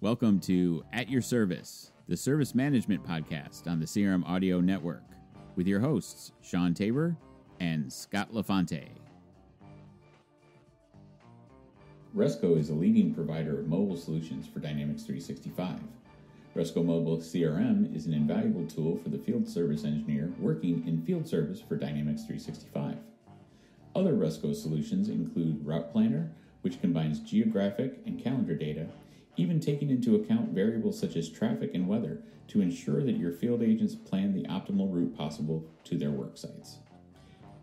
Welcome to At Your Service, the service management podcast on the CRM Audio Network, with your hosts, Sean Tabor and Scott LaFonte. Resco is a leading provider of mobile solutions for Dynamics 365. Resco Mobile CRM is an invaluable tool for the field service engineer working in field service for Dynamics 365. Other Resco solutions include Route Planner, which combines geographic and calendar data, even taking into account variables such as traffic and weather to ensure that your field agents plan the optimal route possible to their work sites.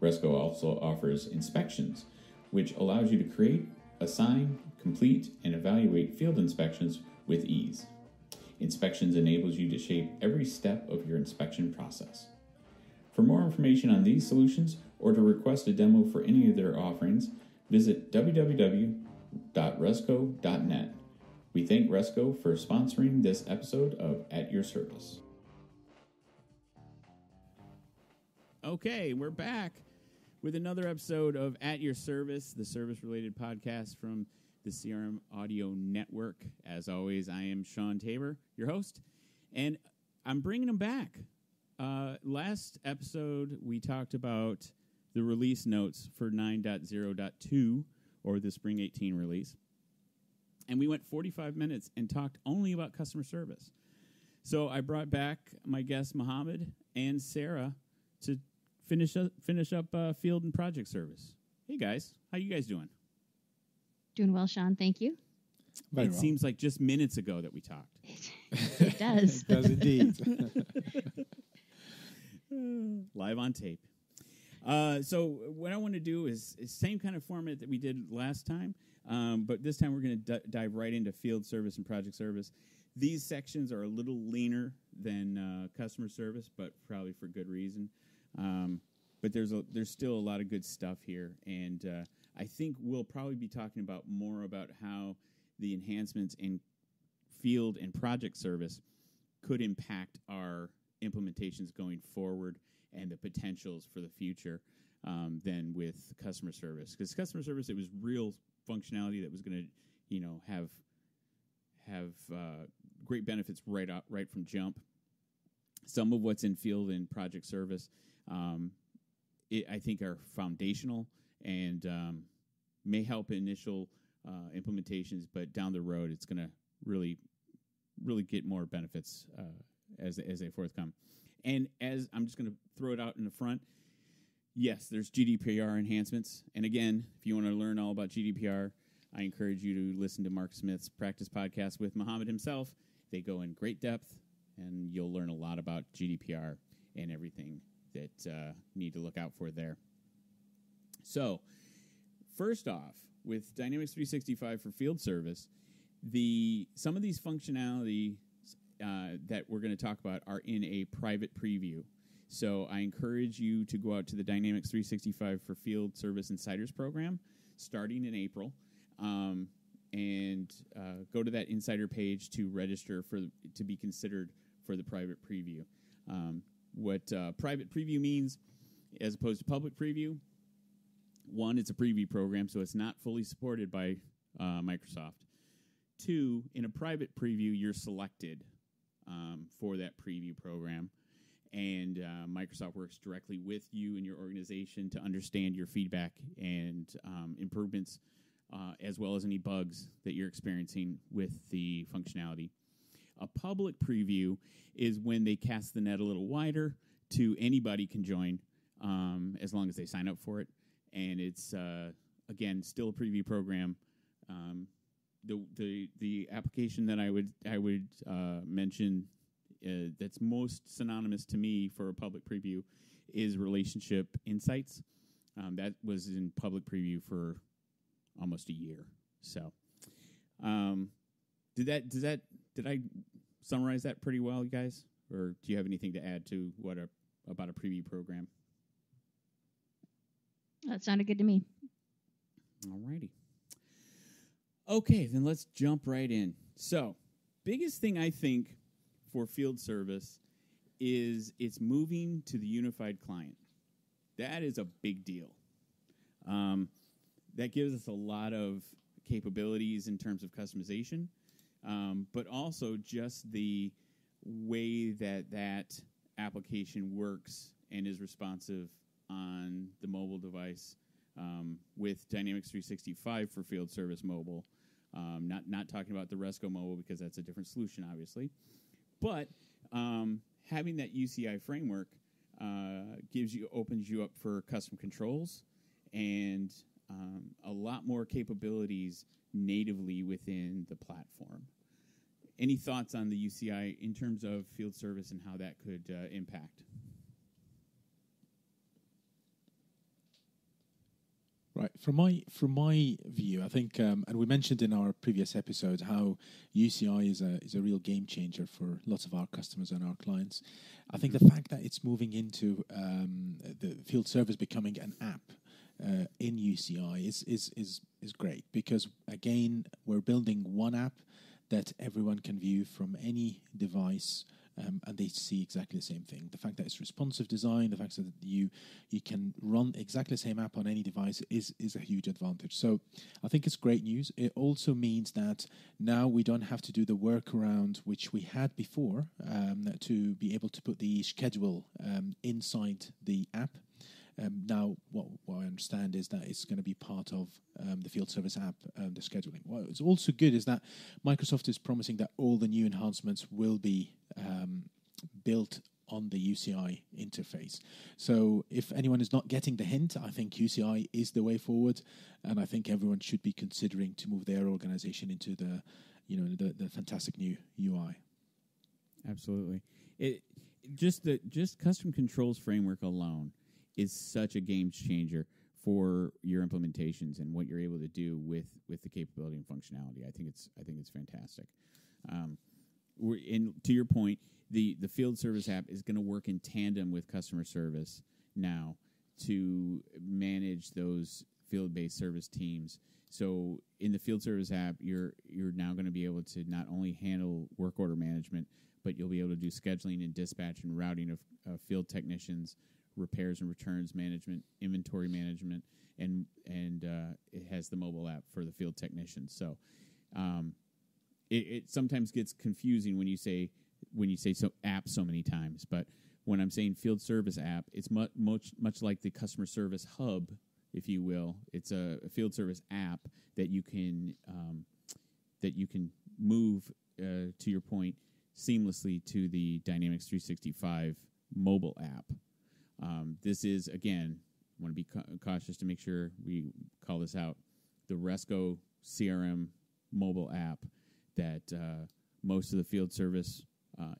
Resco also offers inspections, which allows you to create, assign, complete, and evaluate field inspections with ease. Inspections enables you to shape every step of your inspection process. For more information on these solutions or to request a demo for any of their offerings, visit www.resco.net. We thank Resco for sponsoring this episode of At Your Service. Okay, we're back with another episode of At Your Service, the service-related podcast from the CRM Audio Network. As always, I am Sean Tabor, your host, and I'm bringing them back. Last episode, we talked about the release notes for 9.0.2, or the Spring 18 release. And we went 45 minutes and talked only about customer service. So I brought back my guests, Mohamed and Sarah, to finish up field and project service. Hey, guys. How you guys doing? Doing well, Sean. Thank you. It seems like just minutes ago that we talked. It does. It does indeed. Live on tape. So what I want to do is same kind of format that we did last time, but this time we're going to dive right into field service and project service. These sections are a little leaner than customer service, but probably for good reason. But there's still a lot of good stuff here, and I think we'll probably be talking about more about how the enhancements in field and project service could impact our implementations going forward and the potentials for the future than with customer service. Because customer service, it was real functionality that was going to, have great benefits right from jump. Some of what's in field and project service, I think, are foundational and may help initial implementations, but down the road, it's going to really get more benefits as they forthcome. And as I'm just going to throw it out in the front, yes, there's GDPR enhancements. And again, if you want to learn all about GDPR, I encourage you to listen to Mark Smith's practice podcast with Mohamed himself. They go in great depth, and you'll learn a lot about GDPR and everything that need to look out for there. So, first off, with Dynamics 365 for field service, some of these functionality that we're going to talk about are in a private preview. So I encourage you to go out to the Dynamics 365 for Field Service Insiders program starting in April and go to that insider page to register to be considered for the private preview. What private preview means as opposed to public preview, one, it's a preview program, so it's not fully supported by Microsoft. Two, in a private preview, you're selected for that preview program, and Microsoft works directly with you and your organization to understand your feedback and improvements, as well as any bugs that you're experiencing with the functionality. A public preview is when they cast the net a little wider to anybody can join as long as they sign up for it, and it's, again, still a preview program. The application that I would mention that's most synonymous to me for a public preview is Relationship Insights. That was in public preview for almost a year. So, did I summarize that pretty well, you guys? Or do you have anything to add to about a preview program? That sounded good to me. All righty. Okay, then let's jump right in. So, biggest thing I think for field service is it's moving to the unified client. That is a big deal. That gives us a lot of capabilities in terms of customization. but also just the way that application works and is responsive on the mobile device with Dynamics 365 for field service mobile. Not talking about the Resco mobile because that's a different solution, obviously. But having that UCI framework opens you up for custom controls and a lot more capabilities natively within the platform. Any thoughts on the UCI in terms of field service and how that could impact? Right. From my view, I think, and we mentioned in our previous episode how UCI is a real game changer for lots of our customers and our clients. I think the fact that it's moving into the field service becoming an app in UCI is great, because again we're building one app that everyone can view from any device. And they see exactly the same thing. The fact that it's responsive design, the fact that you can run exactly the same app on any device is a huge advantage. So I think it's great news. It also means that now we don't have to do the workaround which we had before to be able to put the schedule inside the app. Now, what I understand is that it's going to be part of the field service app, the scheduling. What's also good is that Microsoft is promising that all the new enhancements will be built on the UCI interface. So if anyone is not getting the hint, I think UCI is the way forward, and I think everyone should be considering to move their organization into the fantastic new UI. Absolutely. Just custom controls framework alone is such a game changer for your implementations and what you're able to do with the capability and functionality. I think it's fantastic. To your point, the field service app is going to work in tandem with customer service now to manage those field-based service teams. So in the field service app, you're now going to be able to not only handle work order management, but you'll be able to do scheduling and dispatch and routing of field technicians, repairs and returns management, inventory management, and it has the mobile app for the field technicians. So it sometimes gets confusing when you say so app so many times. But when I'm saying field service app, it's much like the customer service hub, if you will. It's a field service app that you can move, to your point, seamlessly to the Dynamics 365 mobile app. This is, again, I want to be cautious to make sure we call this out, the Resco CRM mobile app that most of the field service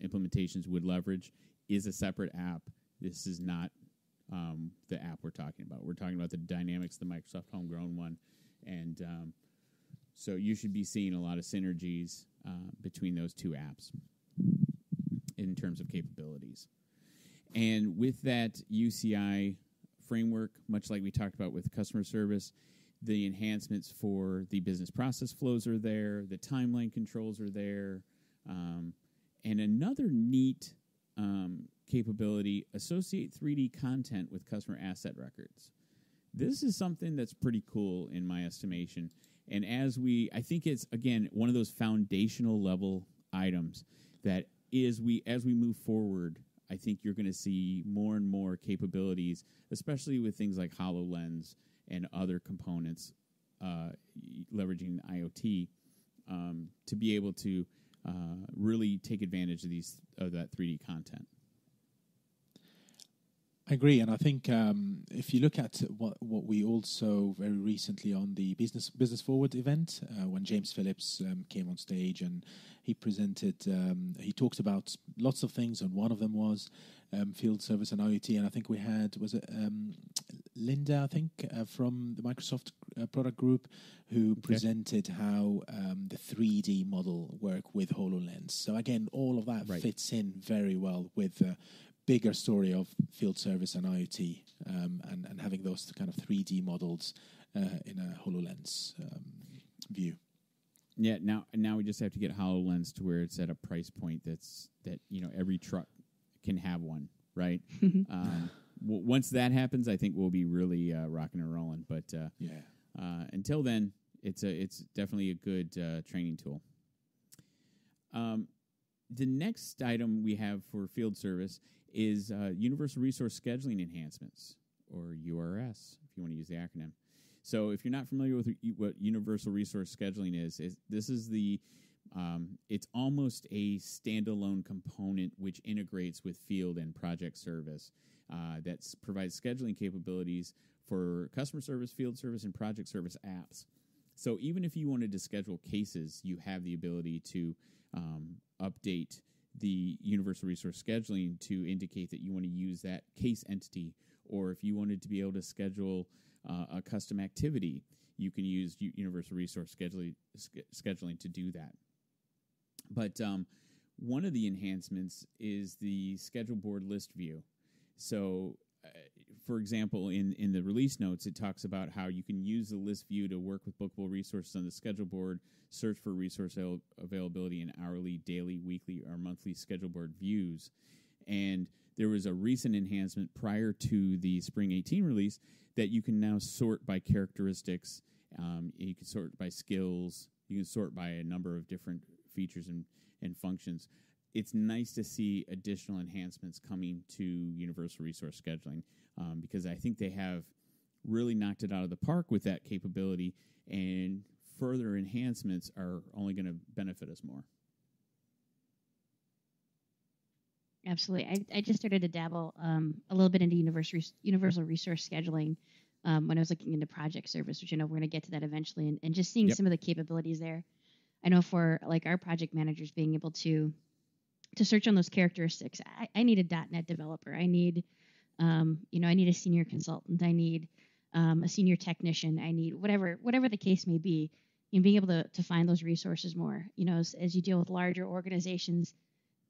implementations would leverage is a separate app. This is not the app we're talking about. We're talking about the Dynamics, the Microsoft homegrown one. And so you should be seeing a lot of synergies between those two apps in terms of capabilities. And with that UCI framework, much like we talked about with customer service, the enhancements for the business process flows are there, the timeline controls are there, and another neat capability, associate 3D content with customer asset records. This is something that's pretty cool in my estimation. And I think it's, again, one of those foundational level items that as we move forward, I think you're going to see more and more capabilities, especially with things like HoloLens and other components leveraging IoT, to be able to really take advantage of that 3D content. I agree, and I think if you look at what we also very recently on the Business Forward event, when James Phillips came on stage and he presented, he talked about lots of things, and one of them was field service and IoT. And I think we had, was it Linda, I think, from the Microsoft product group, who presented how the 3D model work with HoloLens. So again, all of that fits in very well with bigger story of field service and IoT, and having those kind of 3D models in a HoloLens view. Yeah, now we just have to get HoloLens to where it's at a price point that every truck can have one, right? Once that happens, I think we'll be really rocking and rolling. But until then, it's definitely a good training tool. The next item we have for field service is Universal Resource Scheduling Enhancements, or URS, if you want to use the acronym. So if you're not familiar with what Universal Resource Scheduling is this is the it's almost a standalone component which integrates with field and project service that provides scheduling capabilities for customer service, field service, and project service apps. So even if you wanted to schedule cases, you have the ability to update the Universal Resource Scheduling to indicate that you want to use that case entity, or if you wanted to be able to schedule a custom activity, you can use Universal Resource Scheduling to do that. But one of the enhancements is the schedule board list view. So, for example, in the release notes, it talks about how you can use the list view to work with bookable resources on the schedule board, search for resource availability in hourly, daily, weekly, or monthly schedule board views. And there was a recent enhancement prior to the Spring 18 release that you can now sort by characteristics. You can sort by skills. You can sort by a number of different features and functions. It's nice to see additional enhancements coming to Universal Resource Scheduling because I think they have really knocked it out of the park with that capability, and further enhancements are only going to benefit us more. Absolutely. I just started to dabble a little bit into Universal Resource Scheduling when I was looking into project service, which I know we're going to get to that eventually, and just seeing some of the capabilities there. I know for like our project managers being able to search on those characteristics, I need a .NET developer. I need, I need a senior consultant. I need a senior technician. I need whatever the case may be. Being able to find those resources more. As you deal with larger organizations,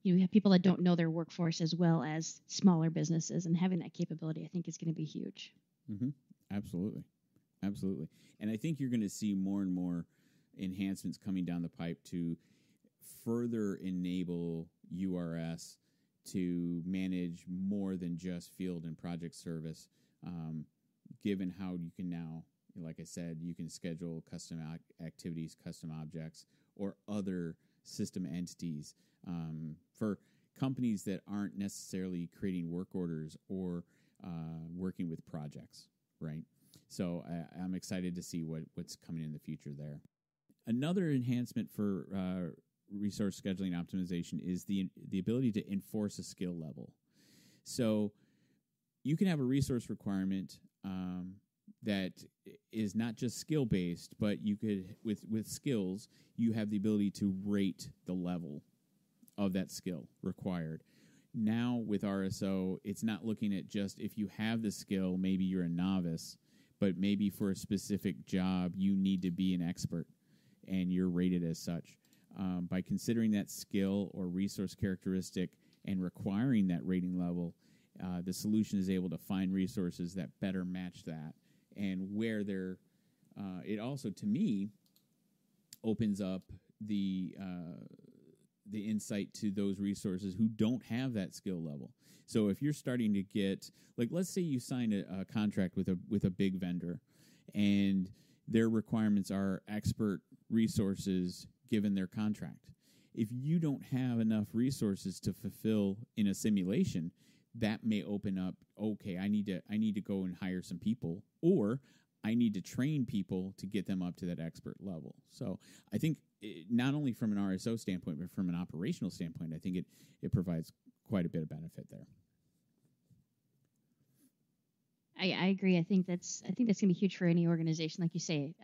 you have people that don't know their workforce as well as smaller businesses, and having that capability, I think, is going to be huge. Mm-hmm. Absolutely. And I think you're going to see more and more enhancements coming down the pipe to further enable URS to manage more than just field and project service, given how you can now, like I said, you can schedule custom activities, custom objects, or other system entities for companies that aren't necessarily creating work orders or working with projects, right? So I'm excited to see what's coming in the future there. Another enhancement for resource scheduling optimization is the ability to enforce a skill level. So you can have a resource requirement that is not just skill-based, but you could, with skills, you have the ability to rate the level of that skill required. Now with RSO, it's not looking at just if you have the skill, maybe you're a novice, but maybe for a specific job, you need to be an expert, and you're rated as such. By considering that skill or resource characteristic and requiring that rating level, the solution is able to find resources that better match that, and where they're. It also, to me, opens up the insight to those resources who don't have that skill level. So if you're starting to get, like, let's say you sign a contract with a big vendor, and their requirements are expert resources given their contract. If you don't have enough resources to fulfill in a simulation, that may open up, okay, I need to go and hire some people, or I need to train people to get them up to that expert level. So I think not only from an RSO standpoint, but from an operational standpoint, I think it provides quite a bit of benefit there. I agree. I think that's going to be huge for any organization. Like you say,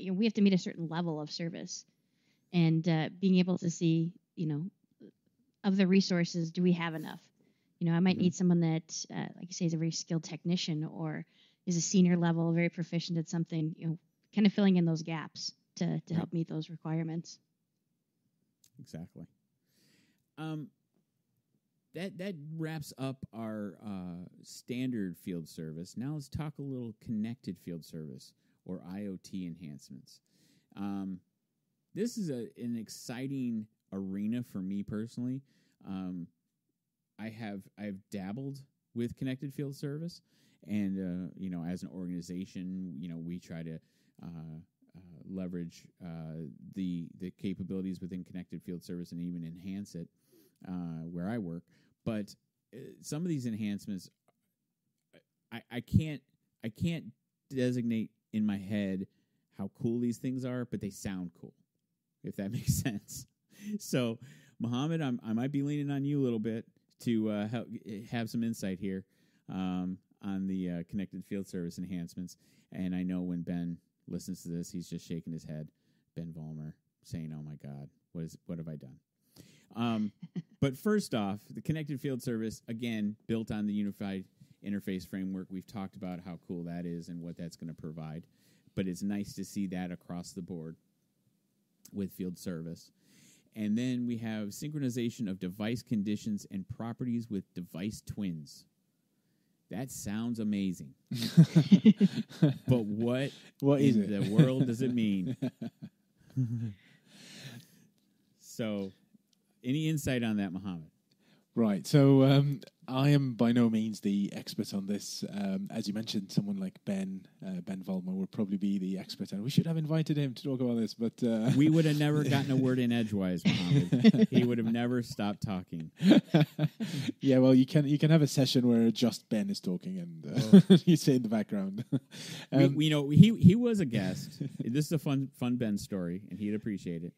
we have to meet a certain level of service, and being able to see, of the resources, do we have enough? I might need someone that, like you say, is a very skilled technician or is a senior level, very proficient at something. Kind of filling in those gaps to help meet those requirements. Exactly. That wraps up our standard field service. Now let's talk a little connected field service or IoT enhancements. This is an exciting arena for me personally. I've dabbled with connected field service, and as an organization, we try to leverage the capabilities within Connected Field Service and even enhance it where I work. But some of these enhancements, I can't designate in my head how cool these things are, but they sound cool, if that makes sense. So, Mohamed, I might be leaning on you a little bit to have some insight here on the Connected Field Service enhancements. And I know when Ben listens to this, he's just shaking his head, Ben Vollmer, saying, "Oh my God, what have I done?" But first off, the Connected Field Service, again, built on the unified interface framework. We've talked about how cool that is and what that's going to provide. But it's nice to see that across the board with field service. And then we have synchronization of device conditions and properties with device twins. That sounds amazing. But what is in it? the world does it mean? So, any insight on that, Mohamed? Right. So I am by no means the expert on this. As you mentioned, someone like Ben Vollmer would probably be the expert, and we should have invited him to talk about this. But we would have never gotten a word in edgewise, Mohamed. He would have never stopped talking. Yeah, well, you can have a session where just Ben is talking and you say in the background. He was a guest. This is a fun Ben story, and he'd appreciate it.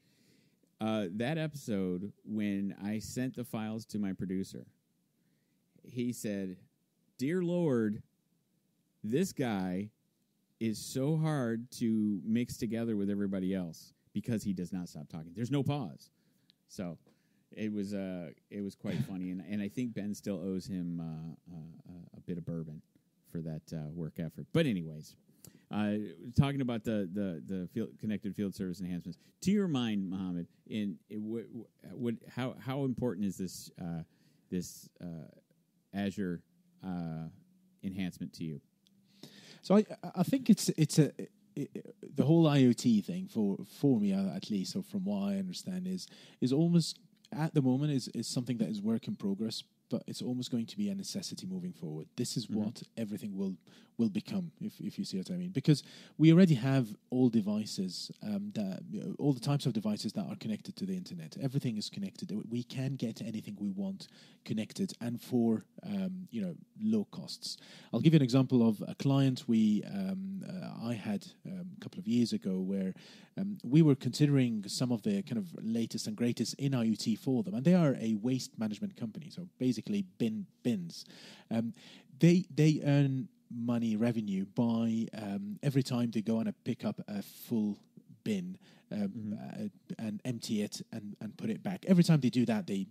That episode, when I sent the files to my producer, he said, "Dear Lord, this guy is so hard to mix together with everybody else because he does not stop talking. There's no pause." So it was quite funny, and I think Ben still owes him a bit of bourbon for that work effort. But anyways. Talking about the Connected Field Service enhancements, to your mind, Mohamed, how important is this Azure enhancement to you? So I think the whole IoT thing for me at least, or from what I understand, is almost at the moment is something that is work in progress. But it's almost going to be a necessity moving forward. This is what everything will become, if you see what I mean. Because we already have all devices, all the types of devices that are connected to the internet. Everything is connected. We can get anything we want connected, and for low costs. I'll give you an example of a client I had a couple of years ago where we were considering some of the kind of latest and greatest in IoT for them, and they are a waste management company, so basically bins. They earn revenue by every time they go and pick up a full bin and empty it and put it back. Every time they do that, they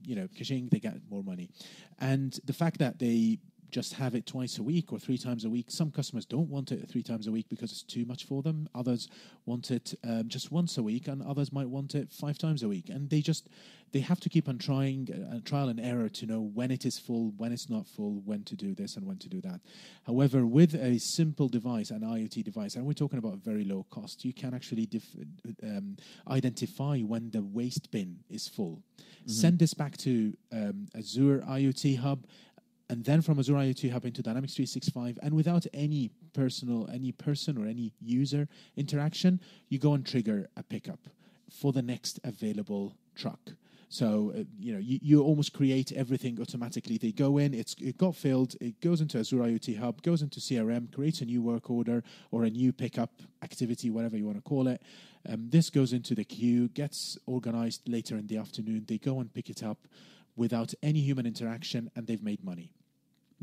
get more money. And the fact that they just have it twice a week or 3 times a week. Some customers don't want it 3 times a week because it's too much for them. Others want it just once a week, and others might want it 5 times a week. And they have to keep on trying trial and error to know when it is full, when it's not full, when to do this and when to do that. However, with a simple device, an IoT device, and we're talking about very low cost, you can actually identify when the waste bin is full. Send this back to Azure IoT Hub, and then from Azure IoT Hub into Dynamics 365, and without any person or any user interaction, you go and trigger a pickup for the next available truck. So, you almost create everything automatically. They go in, it got filled, it goes into Azure IoT Hub, goes into CRM, creates a new work order or a new pickup activity, whatever you want to call it. This goes into the queue, gets organized later in the afternoon. They go and pick it up without any human interaction, and they've made money.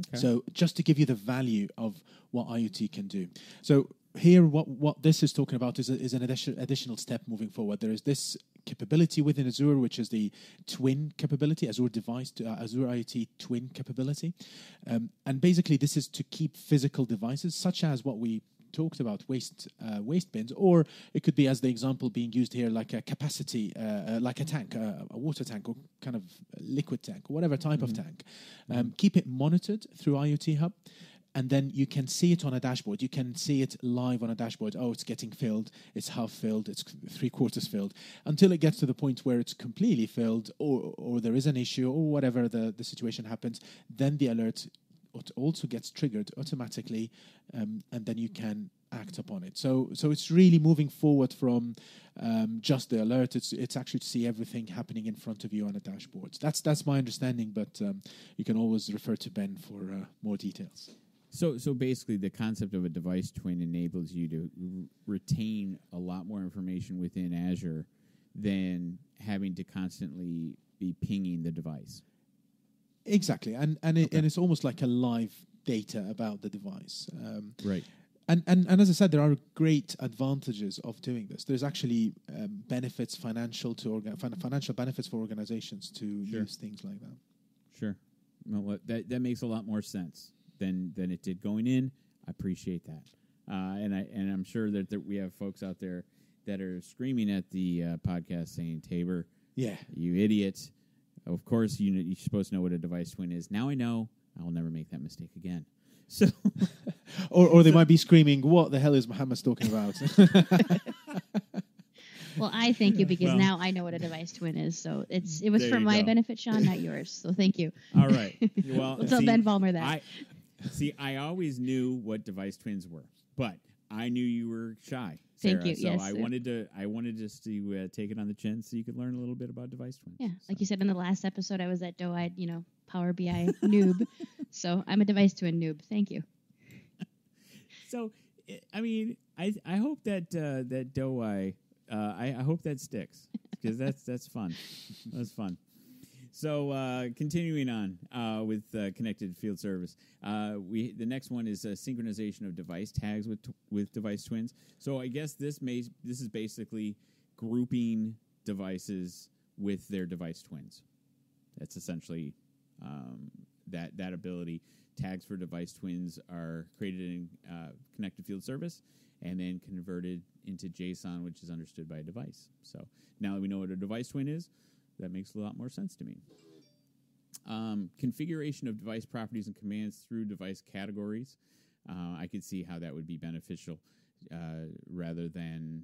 Okay. So just to give you the value of what IoT can do. So here, what this is talking about is an additional step moving forward. There is this capability within Azure, which is the twin capability, Azure IoT twin capability. And basically, this is to keep physical devices, such as what we talked about, waste bins, or it could be, as the example being used here, like a capacity, like a tank, a water tank, or kind of liquid tank, or whatever type of tank. Keep it monitored through IoT Hub, and then you can see it on a dashboard. You can see it live on a dashboard. Oh, it's getting filled, it's half filled, it's 3/4 filled, until it gets to the point where it's completely filled, or there is an issue, or whatever the situation happens. Then the alert also gets triggered automatically, and then you can act upon it. So it's really moving forward from just the alert. It's actually to see everything happening in front of you on a dashboard. That's my understanding, but you can always refer to Ben for more details. So basically, the concept of a device twin enables you to retain a lot more information within Azure than having to constantly be pinging the device. Exactly, and it's almost like a live data about the device. Right. And as I said, there are great advantages of doing this. There's actually benefits, financial benefits for organizations to use things like that. Sure. Well, that makes a lot more sense than it did going in. I appreciate that, and I'm sure that we have folks out there that are screaming at the podcast saying, "Tabor, yeah, you idiot! Of course you're supposed to know what a device twin is. Now I know. I will never make that mistake again." So, or they might be screaming, "What the hell is Mohamed talking about?" Well, I thank you because now I know what a device twin is. So it was for my benefit, Sean, not yours. So thank you. All right. Well, we'll tell Ben Vollmer that. I always knew what device twins were, but I knew you were shy, Sarah, thank you. So yes, I wanted just to take it on the chin so you could learn a little bit about device twins. Yeah, like you said in the last episode, I was that doe-eyed, Power BI noob. So I'm a device twin noob. Thank you. So, I mean, I hope that doe-eye, I hope that sticks because that's fun. That's fun. So continuing on with connected field service, the next one is synchronization of device tags with device twins. So I guess this is basically grouping devices with their device twins. That's essentially that ability. Tags for device twins are created in connected field service and then converted into JSON, which is understood by a device. So now that we know what a device twin is, that makes a lot more sense to me. Configuration of device properties and commands through device categories. I could see how that would be beneficial rather than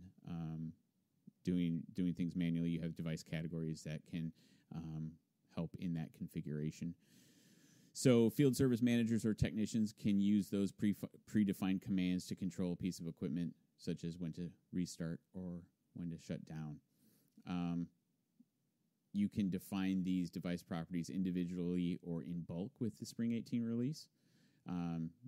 doing things manually. You have device categories that can help in that configuration. So field service managers or technicians can use those predefined commands to control a piece of equipment, such as when to restart or when to shut down. You can define these device properties individually or in bulk with the Spring 18 release.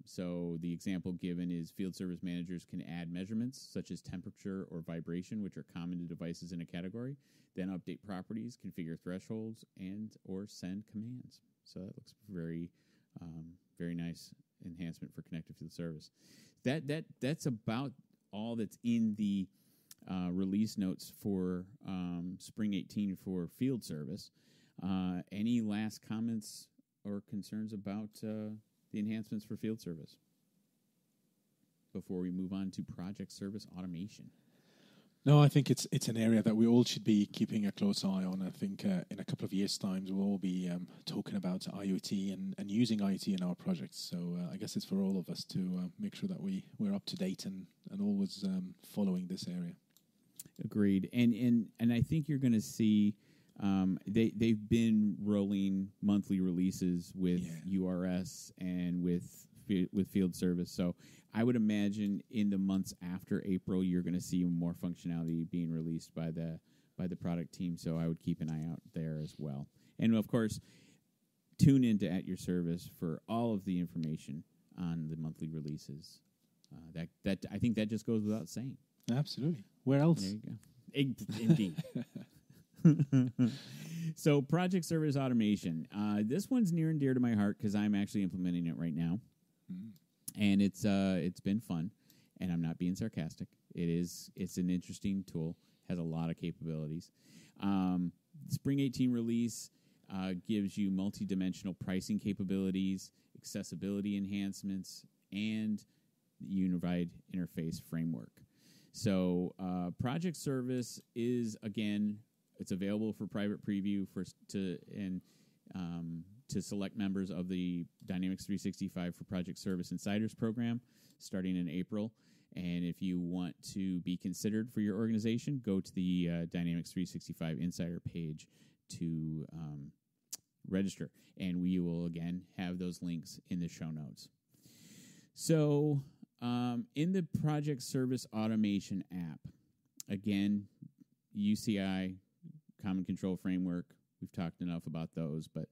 So the example given is field service managers can add measurements such as temperature or vibration, which are common to devices in a category, then update properties, configure thresholds, and or send commands. So that looks very, very nice enhancement for connected field service. That's about all that's in the release notes for Spring 18 for field service. Any last comments or concerns about the enhancements for field service before we move on to project service automation? No, I think it's an area that we all should be keeping a close eye on. I think in a couple of years' time, we'll all be talking about IoT and using IoT in our projects. So I guess it's for all of us to make sure that we're up to date and always following this area. Agreed. And I think you're going to see they've been rolling monthly releases with URS and with field service. So I would imagine in the months after April, you're going to see more functionality being released by the product team. So I would keep an eye out there as well. And of course, tune into At Your Service for all of the information on the monthly releases. That I think that just goes without saying. Absolutely. Where else? There you go. Indeed. So project service automation. This one's near and dear to my heart because I'm actually implementing it right now. And it's been fun, and I'm not being sarcastic. It's an interesting tool, has a lot of capabilities. Spring 18 release gives you multi-dimensional pricing capabilities, accessibility enhancements, and the unified interface framework. So project service is, again, it's available for private preview to select members of the Dynamics 365 for Project Service Insiders program starting in April. And if you want to be considered for your organization, go to the Dynamics 365 Insider page to register. And we will, again, have those links in the show notes. So In the project service automation app, again, UCI, Common Control Framework. We've talked enough about those, but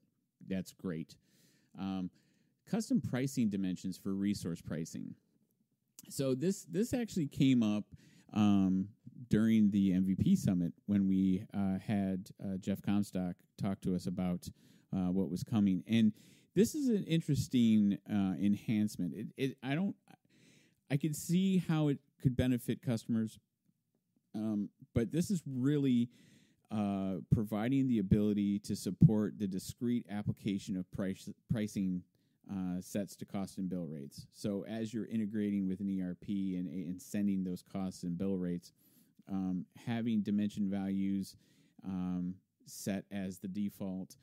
that's great. Custom pricing dimensions for resource pricing. So this actually came up during the MVP summit when we had Jeff Comstock talk to us about what was coming, and this is an interesting enhancement. I could see how it could benefit customers, but this is really providing the ability to support the discrete application of pricing sets to cost and bill rates. So as you're integrating with an ERP and sending those costs and bill rates, having dimension values set as the default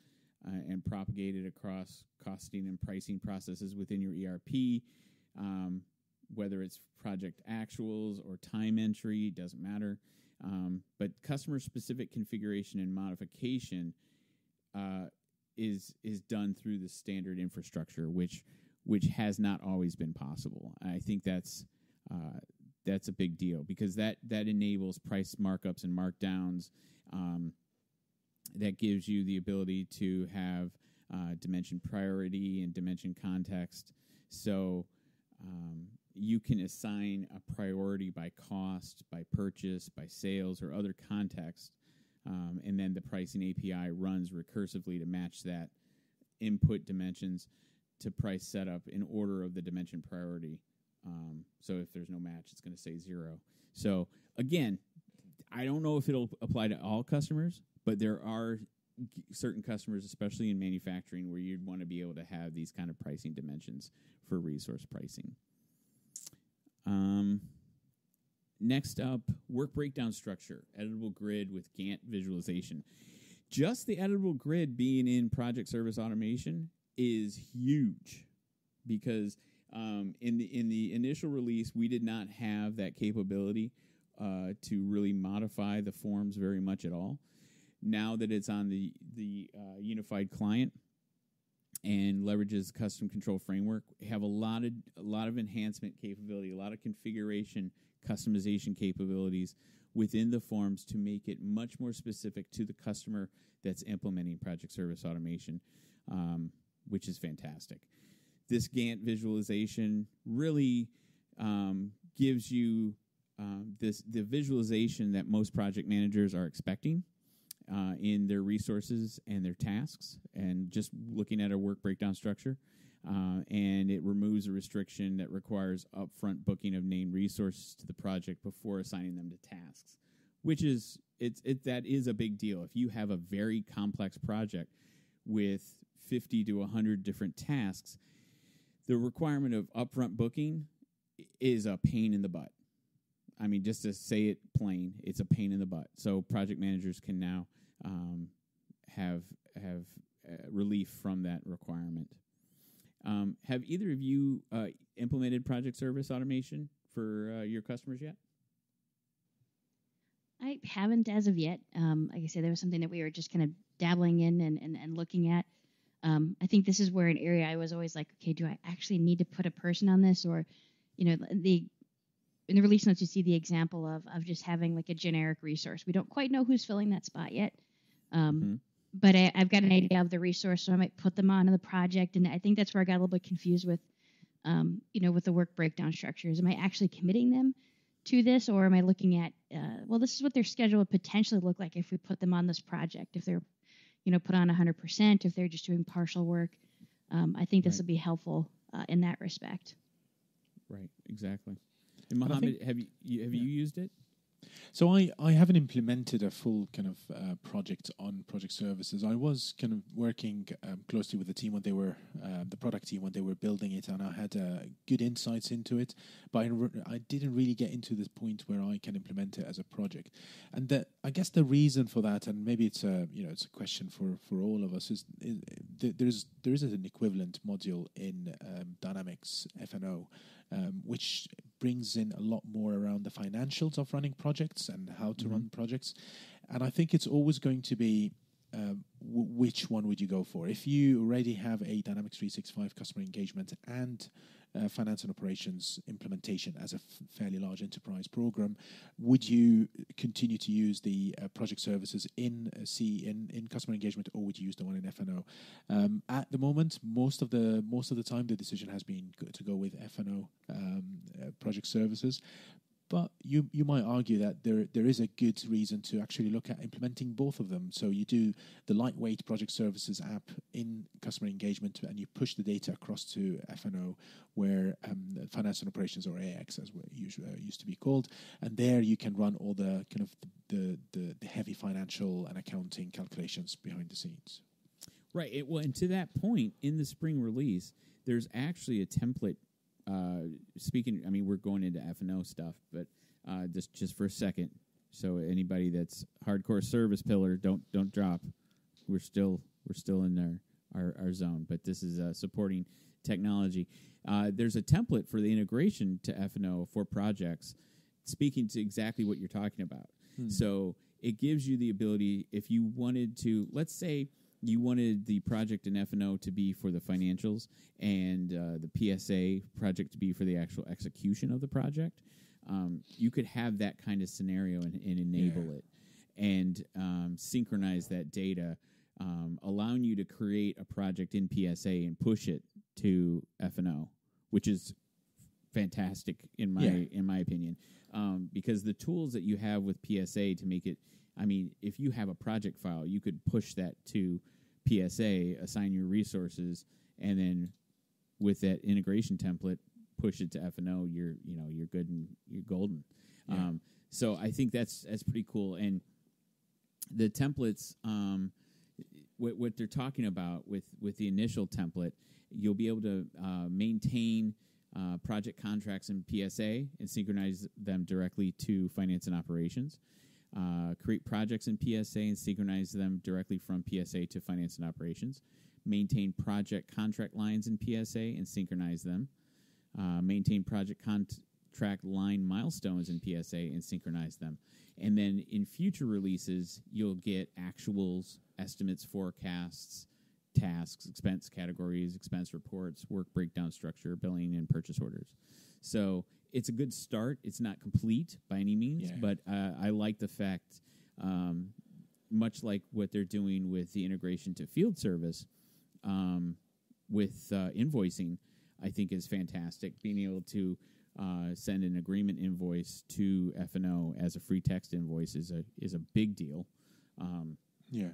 and propagated across costing and pricing processes within your ERP, whether it's project actuals or time entry, doesn't matter. But customer-specific configuration and modification is done through the standard infrastructure, which has not always been possible. I think that's a big deal because that enables price markups and markdowns. That gives you the ability to have dimension priority and dimension context. So you can assign a priority by cost, by purchase, by sales, or other context. And then the pricing API runs recursively to match that input dimensions to price setup in order of the dimension priority. So if there's no match, it's going to say 0. So again, I don't know if it'll apply to all customers, but there are certain customers, especially in manufacturing, where you'd want to be able to have these kind of pricing dimensions for resource pricing. Next up, work breakdown structure, editable grid with Gantt visualization. Just the editable grid being in project service automation is huge because in the initial release, we did not have that capability to really modify the forms very much at all. Now that it's on the unified client and leverages custom control framework, we have a lot of enhancement capability, a lot of configuration customization capabilities within the forms to make it much more specific to the customer that's implementing project service automation, which is fantastic. This Gantt visualization really gives you the visualization that most project managers are expecting in their resources and their tasks, and just looking at a work breakdown structure. And it removes a restriction that requires upfront booking of named resources to the project before assigning them to tasks, which is that is a big deal. If you have a very complex project with 50 to 100 different tasks, the requirement of upfront booking is a pain in the butt. I mean, just to say it plain, it's a pain in the butt. So project managers can now have relief from that requirement. Have either of you implemented project service automation for your customers yet? I haven't as of yet. Like I said, there was something that we were just kind of dabbling in and looking at. I think this is where an area I was always like, okay, do I actually need to put a person on this? Or, in the release notes, you see the example of just having like a generic resource. We don't quite know who's filling that spot yet. But I've got an idea of the resource, so I might put them onto the project. And I think that's where I got a little bit confused with, with the work breakdown structures. Am I actually committing them to this, or am I looking at, this is what their schedule would potentially look like if we put them on this project, if they're, put on 100%, if they're just doing partial work. I think this will be helpful in that respect. Right, exactly. And Mohamed, have you used it? So I haven't implemented a full kind of project on project services. I was kind of working closely with the team when they were, the product team when they were building it, and I had good insights into it, but I didn't really get into this point where I can implement it as a project. And I guess the reason for that, and maybe it's it's a question for all of us, is there is an equivalent module in Dynamics FNO, which brings in a lot more around the financials of running projects and how to run projects. And I think it's always going to be which one would you go for? If you already have a Dynamics 365 customer engagement and finance and operations implementation as a fairly large enterprise program, would you continue to use the project services in customer engagement, or would you use the one in FNO? At the moment, most of the time, the decision has been to go with FNO project services. But you might argue that there is a good reason to actually look at implementing both of them. So you do the lightweight project services app in customer engagement, and you push the data across to FNO, where finance and operations, or AX as what used to be called, and there you can run all the kind of the heavy financial and accounting calculations behind the scenes. Right. Well, and to that point, in the spring release, there's actually a template. We're going into F&O stuff, but just for a second, so anybody that's hardcore service pillar, don't drop. We're still in our zone, but this is supporting technology. There's a template for the integration to F&O for projects, speaking to exactly what you're talking about. So it gives you the ability, if you wanted to, let's say, you wanted the project in F&O to be for the financials and the PSA project to be for the actual execution of the project. You could have that kind of scenario and enable it and synchronize that data, allowing you to create a project in PSA and push it to F&O, which is fantastic in my opinion, because the tools that you have with PSA to make it, if you have a project file, you could push that to PSA, assign your resources, and then with that integration template, push it to F&O. You're good and you're golden. Yeah. So I think that's pretty cool. And the templates, what they're talking about with the initial template, you'll be able to maintain project contracts in PSA and synchronize them directly to finance and operations. Create projects in PSA and synchronize them directly from PSA to finance and operations. Maintain project contract lines in PSA and synchronize them. Maintain project contract line milestones in PSA and synchronize them. And then in future releases, you'll get actuals, estimates, forecasts, tasks, expense categories, expense reports, work breakdown structure, billing, and purchase orders. So it's a good start. It's not complete by any means, but I like the fact, much like what they're doing with the integration to field service, with invoicing, I think is fantastic. Being able to send an agreement invoice to F&O as a free text invoice is a big deal.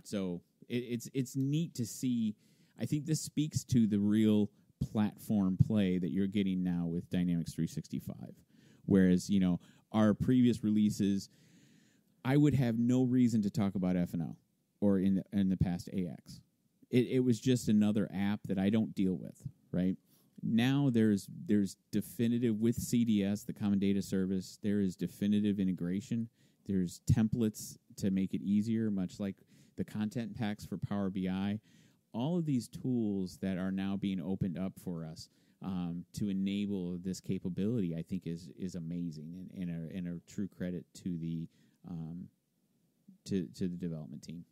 So it's neat to see. I think this speaks to the real platform play that you're getting now with Dynamics 365. Whereas, our previous releases, I would have no reason to talk about F&O or in the past AX. It was just another app that I don't deal with, right? Now there's definitive with CDS, the Common Data Service, there is definitive integration. There's templates to make it easier, much like the content packs for Power BI. All of these tools that are now being opened up for us to enable this capability, I think is amazing and a true credit to the development team.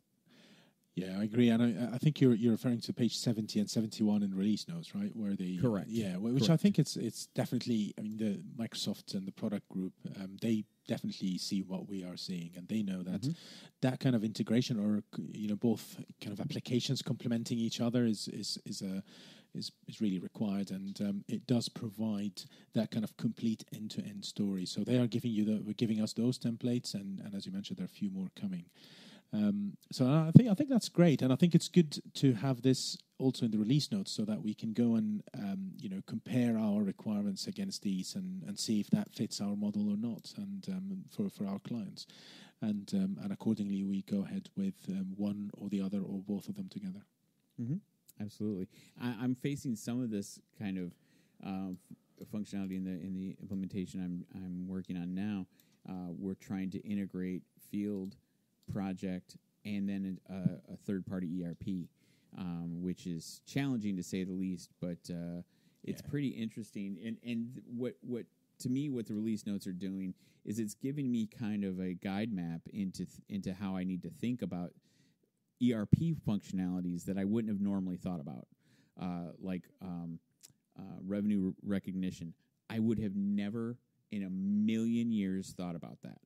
Yeah, I agree, and I think you're referring to page 70 and 71 in release notes, right? Where they correct, which correct. I think it's definitely. The Microsoft and the product group, they definitely see what we are seeing, and they know that that kind of integration, or both kind of applications complementing each other, is really required, and it does provide that kind of complete end-to-end story. So they are giving us those templates, and as you mentioned, there are a few more coming. So I think that's great, and I think it's good to have this also in the release notes so that we can go and compare our requirements against these and see if that fits our model or not, and for our clients, and accordingly we go ahead with one or the other or both of them together. Mm-hmm. Absolutely, I'm facing some of this kind of functionality in the implementation I'm working on now. We're trying to integrate field, project, and then a third-party ERP, which is challenging to say the least, but it's pretty interesting. And what to me, what the release notes are doing is it's giving me kind of a guide map into how I need to think about ERP functionalities that I wouldn't have normally thought about, like revenue recognition. I would have never in a million years thought about that,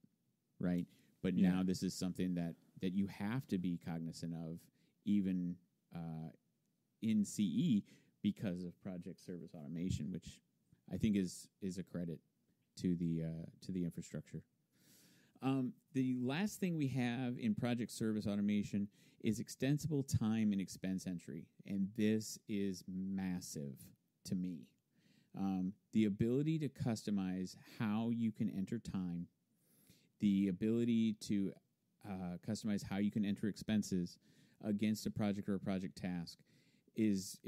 right? But now this is something that you have to be cognizant of, even in CE, because of project service automation, which I think is a credit to the infrastructure. The last thing we have in project service automation is extensible time and expense entry, and this is massive to me. The ability to customize how you can enter time, the ability to customize how you can enter expenses against a project or a project task is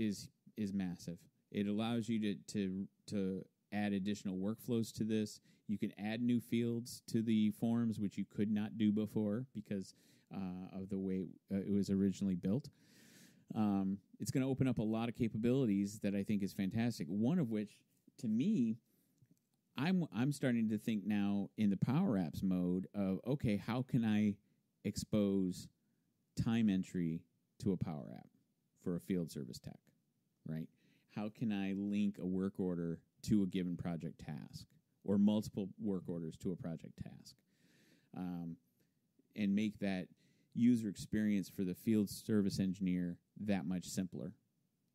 massive. It allows you to add additional workflows to this. You can add new fields to the forms, which you could not do before because of the way it was originally built. It's going to open up a lot of capabilities that I think is fantastic. One of which, to me, I'm starting to think now in the Power Apps mode of, okay, how can I expose time entry to a Power App for a field service tech, right? How can I link a work order to a given project task or multiple work orders to a project task, and make that user experience for the field service engineer that much simpler,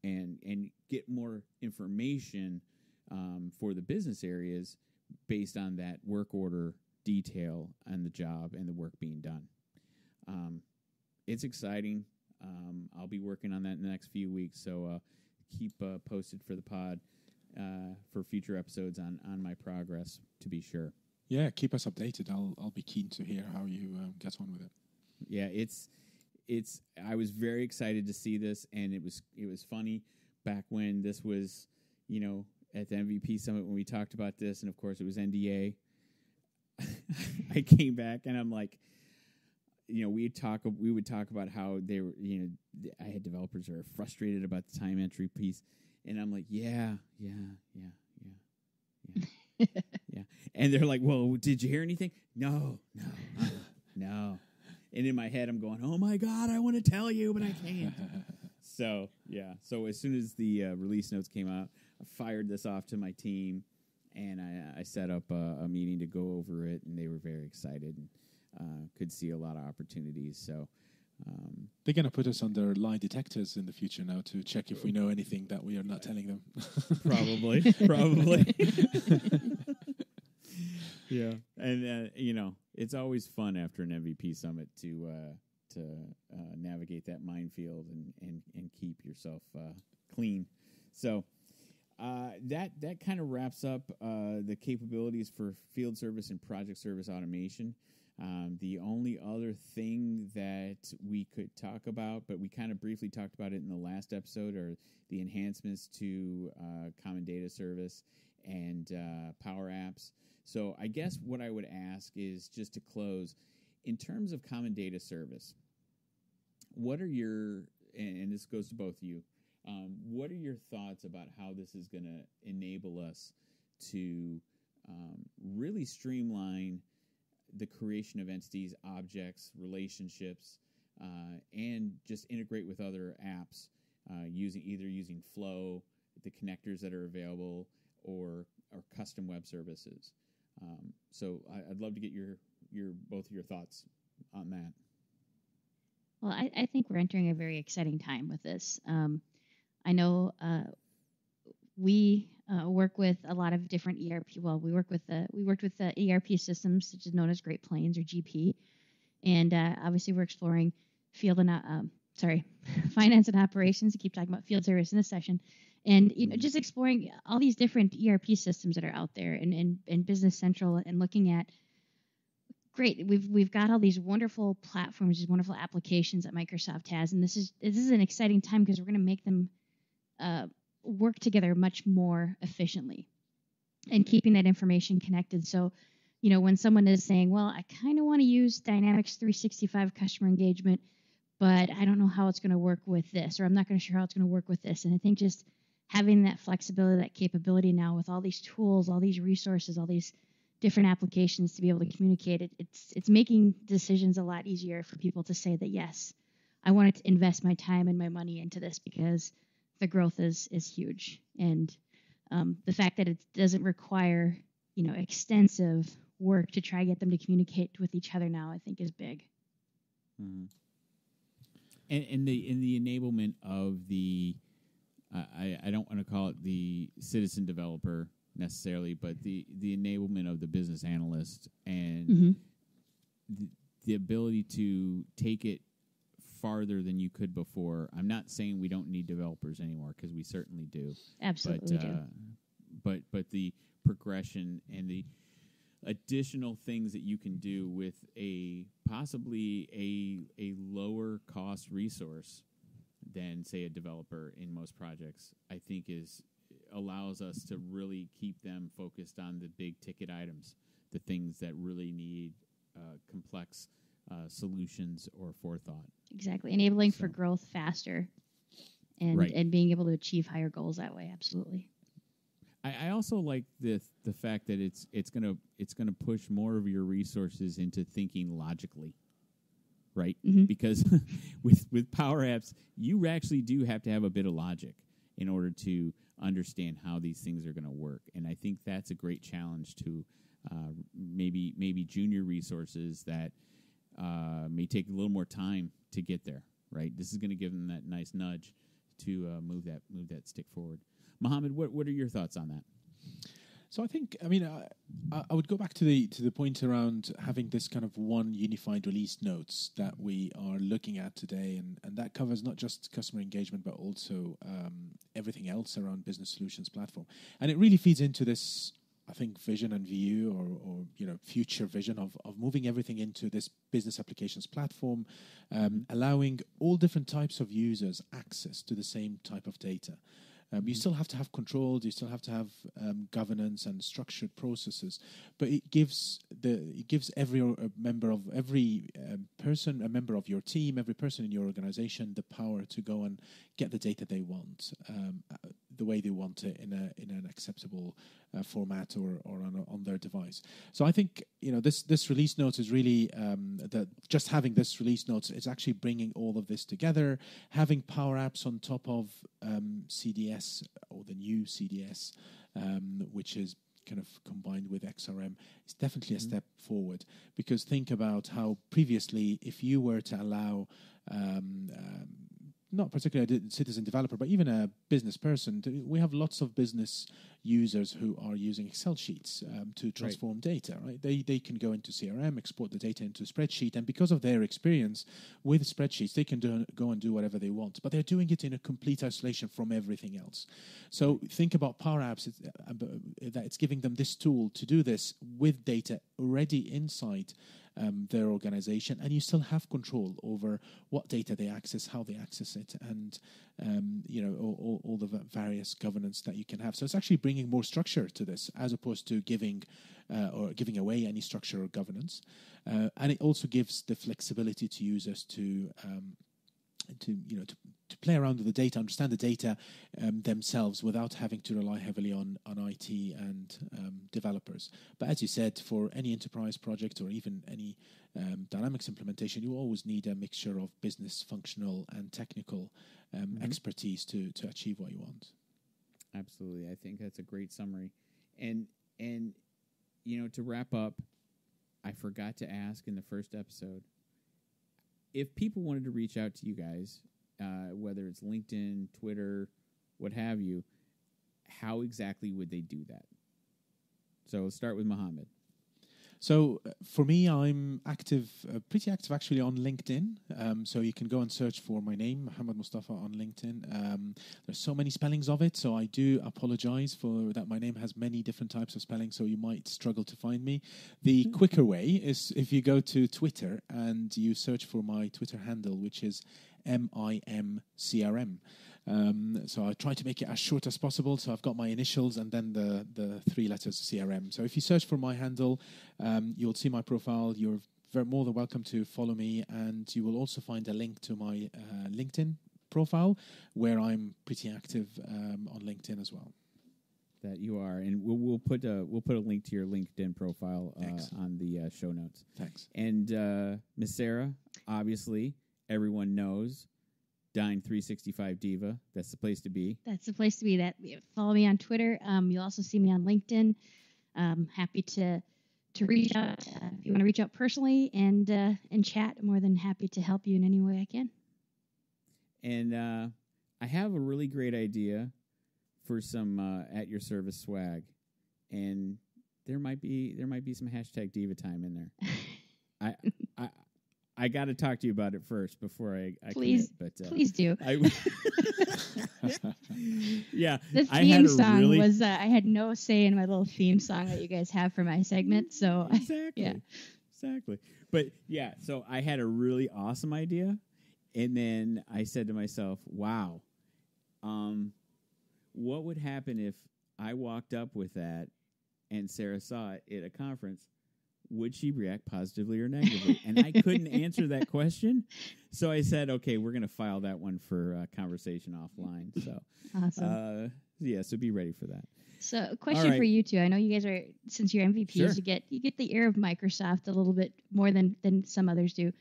and get more information for the business areas based on that work order detail and the job and the work being done. It's exciting. I'll be working on that in the next few weeks, so keep posted for the pod for future episodes on my progress, to be sure. Yeah, keep us updated. I'll be keen to hear how you get on with it. Yeah, it's. I was very excited to see this, and it was funny back when this was, at the MVP Summit when we talked about this, and of course it was NDA. I came back and I'm like, we would talk about how they were, I had developers that are frustrated about the time entry piece, and I'm like, yeah. And they're like, well, did you hear anything? No. And in my head, I'm going, oh my God, I want to tell you, but I can't. So as soon as the release notes came out, I fired this off to my team, and I set up a meeting to go over it, and they were very excited and could see a lot of opportunities. So they're going to put us under lie detectors in the future now to check if we know anything that we are not telling them. Probably. Yeah, and it's always fun after an MVP Summit to navigate that minefield and keep yourself clean. So that kind of wraps up the capabilities for field service and project service automation. The only other thing that we could talk about, but we kind of briefly talked about it in the last episode, are the enhancements to Common Data Service and Power Apps. So I guess what I would ask is, just to close, in terms of Common Data Service, what are your, and this goes to both of you, what are your thoughts about how this is going to enable us to really streamline the creation of entities, objects, relationships, and just integrate with other apps using Flow, the connectors that are available, or custom web services? So I'd love to get your both of your thoughts on that. Well, I think we're entering a very exciting time with this. I know we work with a lot of different ERP. Well, we worked with the ERP systems, which is known as Great Plains or GP, and obviously we're exploring finance and operations. I keep talking about field service in this session, and just exploring all these different ERP systems that are out there, and Business Central, and looking at. Great, we've got all these wonderful platforms, these wonderful applications that Microsoft has, and this is an exciting time because we're going to make them work together much more efficiently, and keeping that information connected. So, when someone is saying, "Well, I kind of want to use Dynamics 365 customer engagement, but I don't know how it's going to work with this, or I'm not going to sure how it's going to work with this," and I think just having that flexibility, that capability now with all these tools, all these resources, all these different applications to be able to communicate, it's making decisions a lot easier for people to say that, yes, I want to invest my time and my money into this because the growth is huge. And The fact that it doesn't require, extensive work to try to get them to communicate with each other now, I think is big. Mm-hmm. And the enablement of the, I don't want to call it the citizen developer necessarily, but the enablement of the business analyst and the ability to take it farther than you could before. I'm not saying we don't need developers anymore, because we certainly do. Absolutely do. But the progression and the additional things that you can do with possibly a lower cost resource than, say, a developer in most projects, I think allows us to really keep them focused on the big ticket items, the things that really need complex solutions or forethought. Exactly. Enabling for growth faster and being able to achieve higher goals that way. Absolutely. I also like the fact that it's gonna push more of your resources into thinking logically, right? Mm-hmm. Because with Power Apps, you actually do have to have a bit of logic in order to understand how these things are going to work, and I think that's a great challenge to maybe junior resources that may take a little more time to get there. Right? This is going to give them that nice nudge to move that stick forward. Mohamed, what are your thoughts on that? So I think, I would go back to the point around having this kind of one unified release notes that we are looking at today, and that covers not just customer engagement, but also everything else around Business Solutions platform. And it really feeds into this, I think, vision and view or future vision of moving everything into this business applications platform, allowing all different types of users access to the same type of data. You still have to have controls, you still have to have governance and structured processes, but it gives every member of every person, a member of your team, every person in your organization, the power to go and get the data they want, the way they want it in an acceptable format or on their device. So I think this release notes is really that just having this release notes is actually bringing all of this together. Having Power Apps on top of CDS or the new CDS, which is kind of combined with XRM, is definitely a step forward. Because think about how previously, if you were to allow not particularly a citizen developer, but even a business person, we have lots of business users who are using Excel sheets to transform data, right? They can go into CRM, export the data into a spreadsheet, and because of their experience with spreadsheets, they can go and do whatever they want, but they're doing it in a complete isolation from everything else. So think about Power Apps, that it's giving them this tool to do this with data already inside their organization, and you still have control over what data they access, how they access it, and all the various governance that you can have. So it's actually bringing more structure to this, as opposed to giving away any structure or governance, and it also gives the flexibility to users to play around with the data, understand the data themselves without having to rely heavily on IT and developers. But as you said, for any enterprise project or even any Dynamics implementation, you always need a mixture of business, functional, and technical expertise to achieve what you want. Absolutely. I think that's a great summary. And to wrap up, I forgot to ask in the first episode, if people wanted to reach out to you guys, whether it's LinkedIn, Twitter, what have you, how exactly would they do that? So let's start with Mohamed. So for me, I'm pretty active actually on LinkedIn. So you can go and search for my name, Mohamed Mostafa, on LinkedIn. There's so many spellings of it, so I do apologize for that. My name has many different types of spelling, so you might struggle to find me. The quicker way is if you go to Twitter and you search for my Twitter handle, which is MIMCRM. So I try to make it as short as possible. So I've got my initials and then the three letters CRM. So if you search for my handle, you'll see my profile. You're more than welcome to follow me, and you will also find a link to my LinkedIn profile, where I'm pretty active on LinkedIn as well. That you are, and we'll put a link to your LinkedIn profile on the show notes. Thanks. And Miss Sarah, obviously, everyone knows Dyne365 Diva. That's the place to be. That's the place to be. Follow me on Twitter. You'll also see me on LinkedIn. Happy to reach out if you want to reach out personally and chat. I'm more than happy to help you in any way I can. And I have a really great idea for some at your service swag, and there might be some hashtag Diva time in there. I got to talk to you about it first before I please commit, but please do. Yeah, the theme song was I had no say in my little theme song that you guys have for my segment. So exactly. But yeah, so I had a really awesome idea, and then I said to myself, "Wow, what would happen if I walked up with that and Sarah saw it at a conference? Would she react positively or negatively?" And I couldn't answer that question. So I said, okay, we're going to file that one for conversation offline. So, awesome. So be ready for that. So a question for you two. I know you guys are, since you're MVPs, sure. you get the ear of Microsoft a little bit more than some others do.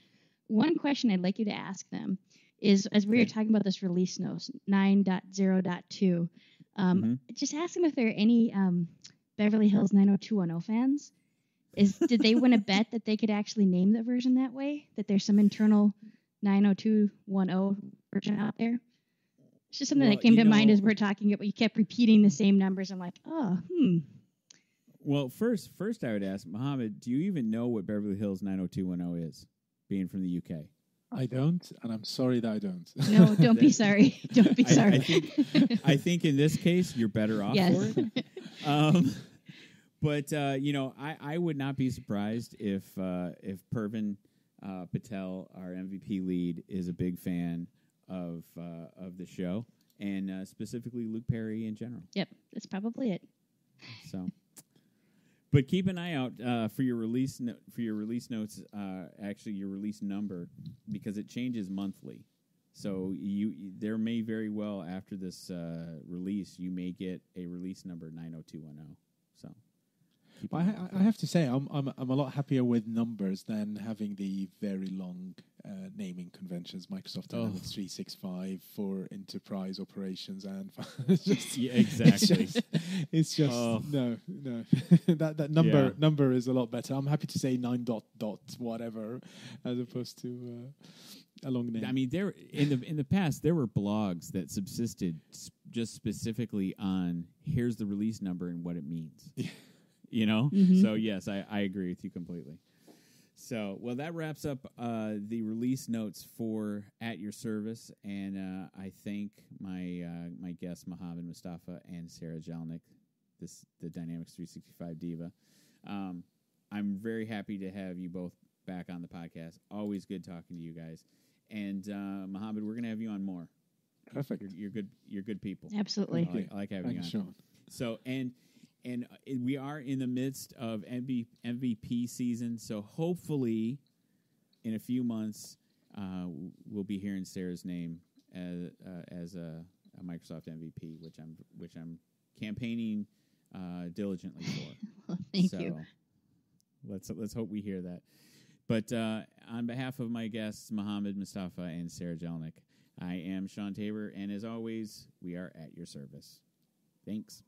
One question I'd like you to ask them is, as we were talking about this release notes, 9.0.2, just ask them if there are any Beverly Hills 90210 fans. Did they win a bet that they could actually name the version that way? That there's some internal 90210 version out there? It's just something that came to mind as we're talking about. You kept repeating the same numbers. I'm like, Well, first I would ask, Mohamed, do you even know what Beverly Hills 90210 is, being from the UK? I don't, and I'm sorry that I don't. No, don't be sorry. Don't be sorry. I think in this case, you're better off for it. But I would not be surprised if Pervin Patel, our MVP lead, is a big fan of the show, and specifically Luke Perry in general. Yep, that's probably it. So, but keep an eye out for your release notes. Actually, your release number, because it changes monthly. So there may very well, after this release, you may get a release number 90210. So. I have to say, I'm a lot happier with numbers than having the very long naming conventions. Microsoft Dynamics 365 for enterprise operations, and exactly. It's just no. that number is a lot better. I'm happy to say 9 dot whatever, as opposed to a long name. I mean, there in the past there were blogs that subsisted just specifically on here's the release number and what it means. So yes, I agree with you completely. So, well, that wraps up the release notes for At Your Service, and I thank my guests, Mohamed, Mostafa, and Sarah Jelinek, the Dynamics 365 Diva. I'm very happy to have you both back on the podcast. Always good talking to you guys. And Mohamed, we're going to have you on more. Perfect. You're good. You're good people. Absolutely. I like having you on. Sean. So, and we are in the midst of MVP season, so hopefully in a few months we'll be hearing Sarah's name as a Microsoft MVP, which I'm campaigning diligently for. Well, thank you. Let's hope we hear that. But on behalf of my guests, Mohamed, Mostafa, and Sarah Jelinek, I am Sean Tabor, and as always, we are at your service. Thanks.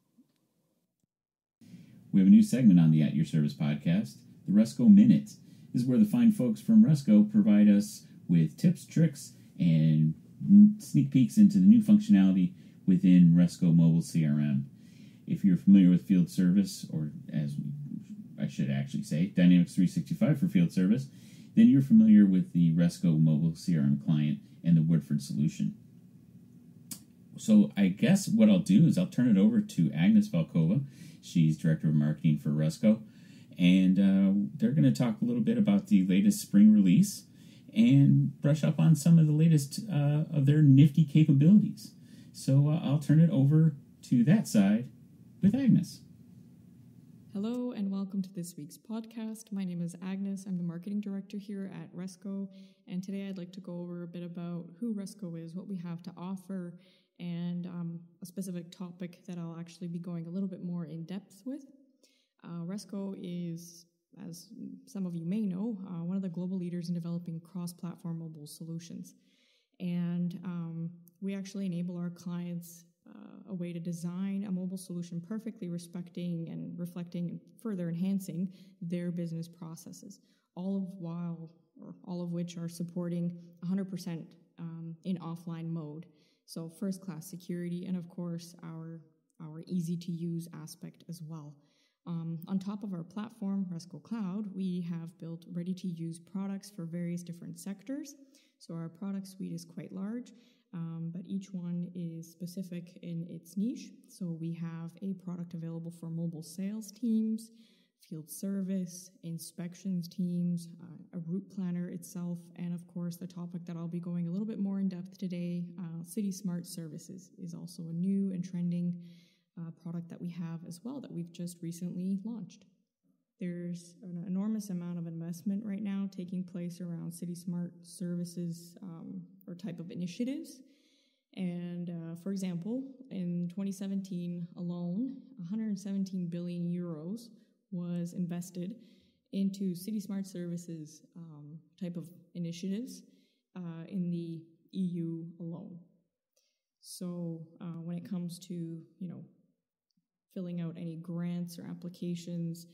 We have a new segment on the At Your Service podcast, the Resco Minute. This is where the fine folks from Resco provide us with tips, tricks, and sneak peeks into the new functionality within Resco Mobile CRM. If you're familiar with field service, or as I should actually say, Dynamics 365 for field service, then you're familiar with the Resco Mobile CRM client and the Woodford solution. So I guess what I'll do is I'll turn it over to Agnes Valkova. She's Director of Marketing for Resco, and they're going to talk a little bit about the latest spring release and brush up on some of the latest of their nifty capabilities. So I'll turn it over to that side with Agnes. Hello and welcome to this week's podcast. My name is Agnes. I'm the Marketing Director here at Resco, and today I'd like to go over a bit about who Resco is, what we have to offer, and a specific topic that I'll actually be going a little bit more in depth with. Resco is, as some of you may know, one of the global leaders in developing cross-platform mobile solutions. And we actually enable our clients a way to design a mobile solution perfectly respecting and reflecting and further enhancing their business processes, all of which are supporting 100% in offline mode. So first-class security and, of course, our easy-to-use aspect as well. On top of our platform, Resco Cloud, we have built ready-to-use products for various different sectors. So our product suite is quite large, but each one is specific in its niche. So we have a product available for mobile sales teams, field service, inspections teams, a route planner itself, and of course the topic that I'll be going a little bit more in depth today, City Smart Services is also a new and trending product that we have as well that we've just recently launched. There's an enormous amount of investment right now taking place around City Smart Services or type of initiatives. And for example, in 2017 alone, 117 billion euros was invested into City Smart Services type of initiatives in the EU alone. So when it comes to, filling out any grants or applications,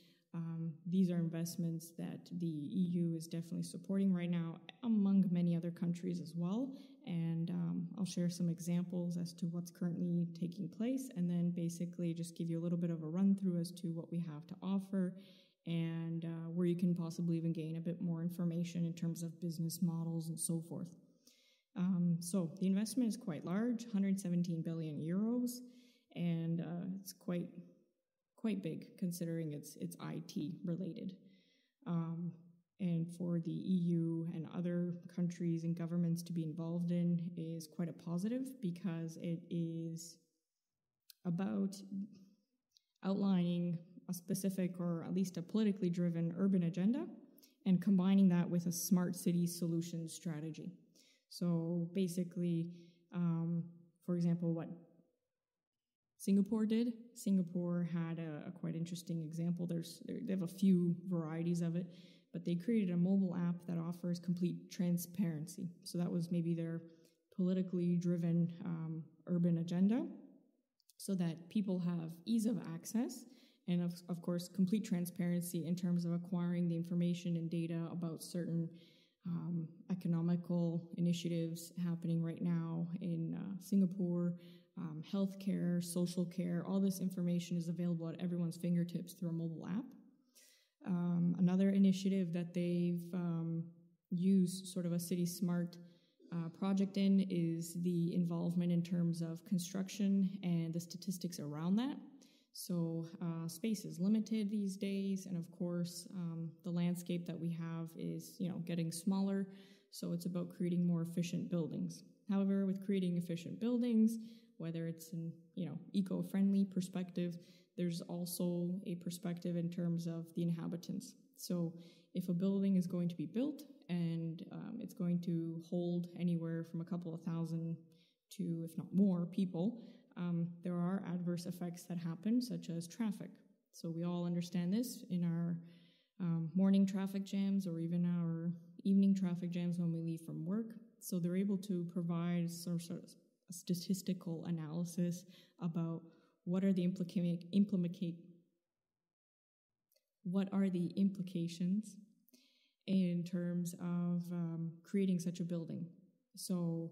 these are investments that the EU is definitely supporting right now, among many other countries as well. And I'll share some examples as to what's currently taking place, and then basically just give you a little bit of a run-through as to what we have to offer and where you can possibly even gain a bit more information in terms of business models and so forth. So the investment is quite large, 117 billion euros, and it's quite big considering it's IT related. And for the EU and other countries and governments to be involved in is quite a positive, because it is about outlining a specific or at least a politically driven urban agenda and combining that with a smart city solution strategy. So basically, for example, what Singapore did. Singapore had a quite interesting example. They have a few varieties of it, but they created a mobile app that offers complete transparency. So that was maybe their politically driven urban agenda, so that people have ease of access and, of course, complete transparency in terms of acquiring the information and data about certain economical initiatives happening right now in Singapore. Healthcare, social care, all this information is available at everyone's fingertips through a mobile app. Another initiative that they've used sort of a City Smart project in is the involvement in terms of construction and the statistics around that. So space is limited these days, and of course the landscape that we have is getting smaller, so it's about creating more efficient buildings. However, with creating efficient buildings, whether it's an eco-friendly perspective, there's also a perspective in terms of the inhabitants. So if a building is going to be built and it's going to hold anywhere from a couple of thousand to, if not more, people, there are adverse effects that happen, such as traffic. So we all understand this in our morning traffic jams or even our evening traffic jams when we leave from work. So they're able to provide some sort of statistical analysis about what are the implications in terms of creating such a building. So,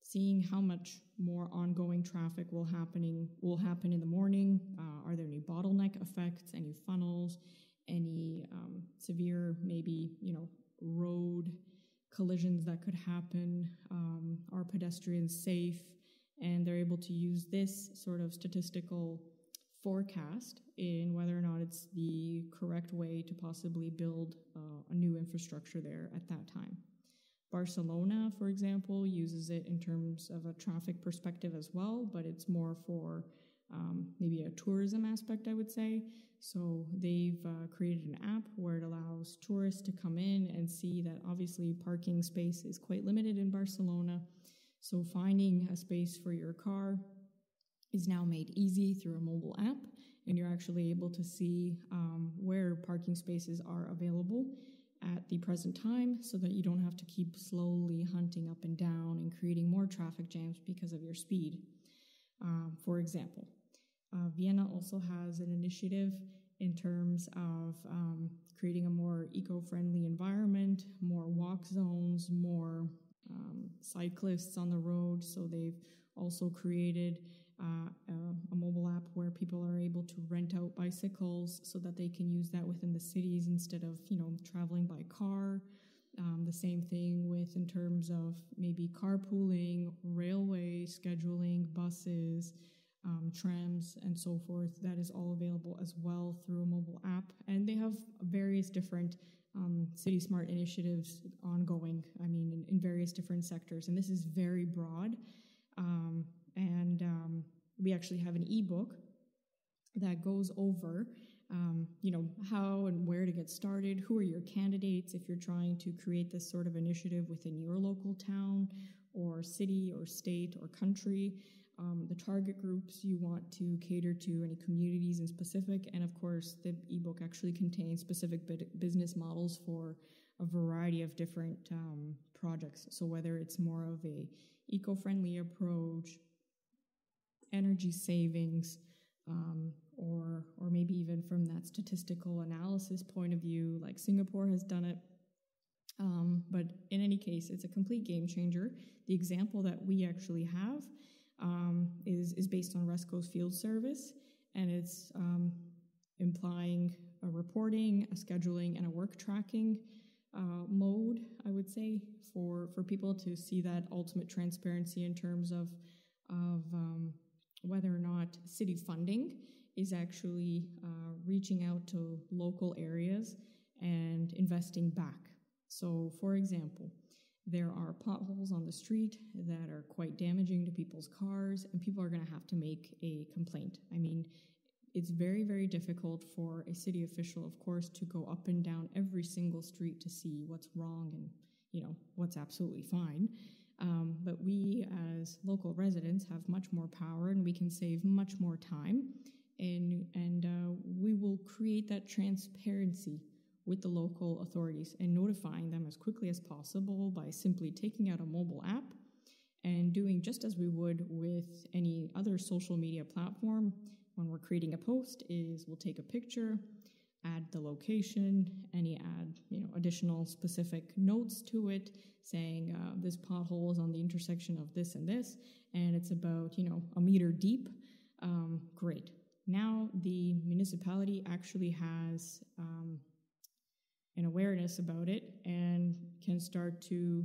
seeing how much more ongoing traffic will happen in the morning. Are there any bottleneck effects, any funnels, any severe maybe road collisions that could happen? Are pedestrians safe? And they're able to use this sort of statistical forecast in whether or not it's the correct way to possibly build a new infrastructure there at that time. Barcelona, for example, uses it in terms of a traffic perspective as well, but it's more for maybe a tourism aspect, I would say. So they've created an app where it allows tourists to come in and see that obviously parking space is quite limited in Barcelona. So finding a space for your car is now made easy through a mobile app, and you're actually able to see where parking spaces are available. at the present time so that you don't have to keep slowly hunting up and down and creating more traffic jams because of your speed. For example, Vienna also has an initiative in terms of creating a more eco-friendly environment, more walk zones, more cyclists on the road. So they've also created a mobile app where people are able to rent out bicycles so that they can use that within the cities instead of, traveling by car. The same thing with in terms of maybe carpooling, railway scheduling, buses, trams, and so forth. That is all available as well through a mobile app. And they have various different city smart initiatives ongoing, in various different sectors. And this is very broad. We actually have an ebook that goes over, how and where to get started, who are your candidates if you're trying to create this sort of initiative within your local town or city or state or country, the target groups you want to cater to, any communities in specific, and of course the ebook actually contains specific business models for a variety of different projects. So whether it's more of a eco-friendly approach, energy savings, or maybe even from that statistical analysis point of view, like Singapore has done it. But in any case, it's a complete game changer. The example that we actually have is based on Resco's field service, and it's implying a reporting, a scheduling, and a work tracking mode, I would say, for people to see that ultimate transparency in terms of whether or not city funding is actually reaching out to local areas and investing back. So, for example, there are potholes on the street that are quite damaging to people's cars, and people are going to have to make a complaint. It's very, very difficult for a city official, of course, to go up and down every single street to see what's wrong and, what's absolutely fine. But we, as local residents, have much more power, and we can save much more time, and we will create that transparency with the local authorities and notifying them as quickly as possible by simply taking out a mobile app and doing just as we would with any other social media platform. When we're creating a post, we'll take a picture, add the location, add additional specific notes to it, saying this pothole is on the intersection of this and this, and it's about a meter deep. Great. Now the municipality actually has an awareness about it and can start to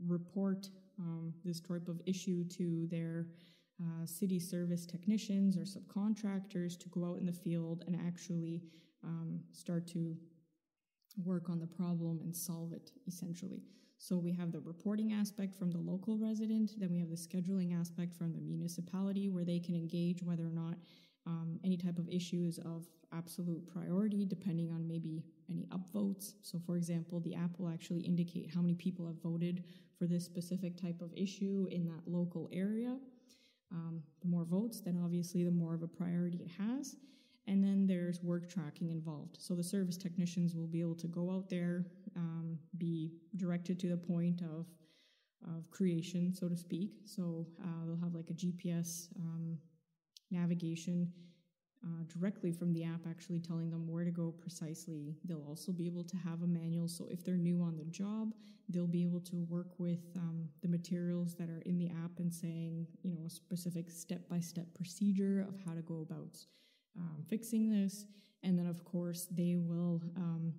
report this type of issue to their city service technicians or subcontractors to go out in the field and actually start to work on the problem and solve it, essentially. So we have the reporting aspect from the local resident, then we have the scheduling aspect from the municipality, where they can engage whether or not any type of issue is of absolute priority, depending on maybe any upvotes. So, for example, the app will actually indicate how many people have voted for this specific type of issue in that local area. The more votes, then obviously the more of a priority it has. And then there's work tracking involved. So the service technicians will be able to go out there, be directed to the point of creation, so to speak. So they'll have like a GPS navigation directly from the app, actually telling them where to go precisely. They'll also be able to have a manual, so if they're new on the job, they'll be able to work with the materials that are in the app and saying, a specific step-by-step procedure of how to go about fixing this. And then, of course, they will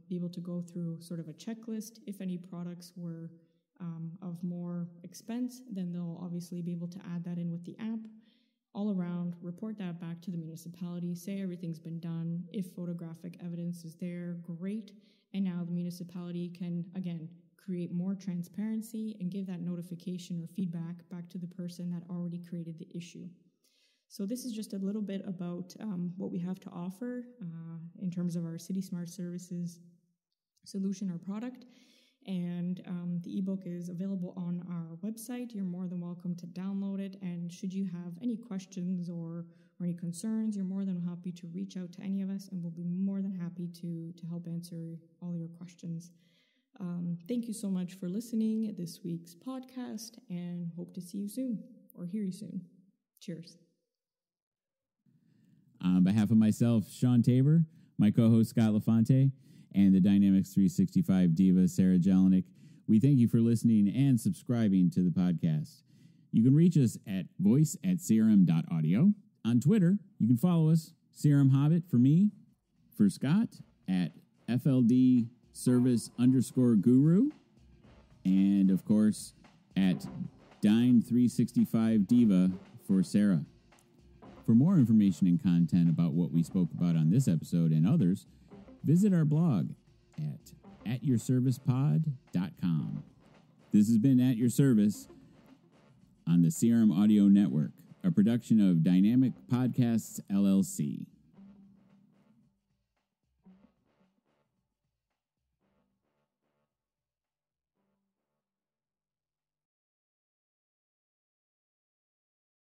be able to go through sort of a checklist. If any products were of more expense, then they'll obviously be able to add that in with the app. All around, report that back to the municipality, say everything's been done. If photographic evidence is there, great. And now the municipality can, again, create more transparency and give that notification or feedback back to the person that already created the issue. So this is just a little bit about what we have to offer in terms of our City Smart Services solution or product. And the ebook is available on our website. You're more than welcome to download it. And should you have any questions or any concerns, you're more than happy to reach out to any of us, and we'll be more than happy to help answer all your questions. Thank you so much for listening this week's podcast, and hope to see you soon or hear you soon. Cheers. On behalf of myself, Sean Tabor, my co-host Scott LaFonte, and the Dynamics 365 diva Sarah Jelinek, we thank you for listening and subscribing to the podcast. You can reach us at voice@crm.audio. On Twitter, you can follow us, CRM Hobbit for me, for Scott, at FLD Service_Guru, and of course at Dyne365 Diva for Sarah. For more information and content about what we spoke about on this episode and others, visit our blog at atyourservicepod.com. This has been At Your Service on the CRM Audio Network, a production of Dynamic Podcasts, LLC.